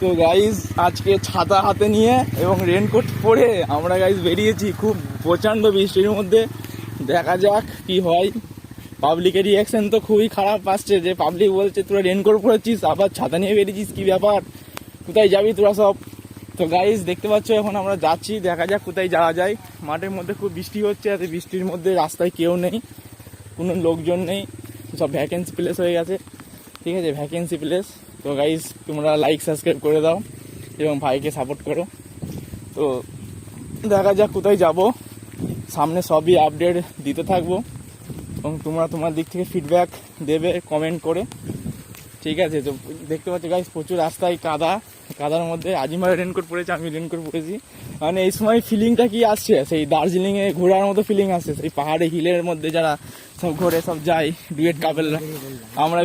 তো গাইজ আজকে ছাতা হাতে নিয়ে এবং রেনকোট পরে আমরা গাইজ বেরিয়েছি খুব প্রচণ্ড বৃষ্টির মধ্যে। দেখা যাক কি হয়। পাবলিকের রিয়াকশন তো খুবই খারাপ আসছে, যে পাবলিক বলছে তোরা রেনকোট পরেছিস আবার ছাতা নিয়ে বেরিয়েছিস, কি ব্যাপার, কোথায় যাবি তোরা সব। তো গাইজ দেখতে পাচ্ছ এখন আমরা যাচ্ছি, দেখা যাক কোথায় যাওয়া যায়। মাঠের মধ্যে খুব বৃষ্টি হচ্ছে, আর বৃষ্টির মধ্যে রাস্তায় কেউ নেই, কোনো লোকজন নেই, সব ভ্যাকেন্সি প্লেস হয়ে গেছে। ঠিক আছে, ভ্যাকেন্সি প্লেস। তো গাইজ তোমরা লাইক সাবস্ক্রাইব করে দাও এবং ভাইকে সাপোর্ট করো। তো দেখা যাক কোথায় যাব, সামনে সবই আপডেট দিতে থাকবো এবং তোমরা তোমার দিক থেকে ফিডব্যাক দেবে কমেন্ট করে। ঠিক আছে, তো দেখতে পাচ্ছি গাইজ প্রচুর রাস্তায় কাদার মধ্যে আজিমার রেনকোট পরেছে, আমি রেনকোট পরেছি। মানে এই সময় ফিলিংটা কি আসছে, সেই দার্জিলিংয়ে ঘোরার মতো ফিলিং আসছে, সেই পাহাড়ে হিলের মধ্যে যারা সব ঘোরে সব যায় ডুয়েট কাপেলরা, আমরা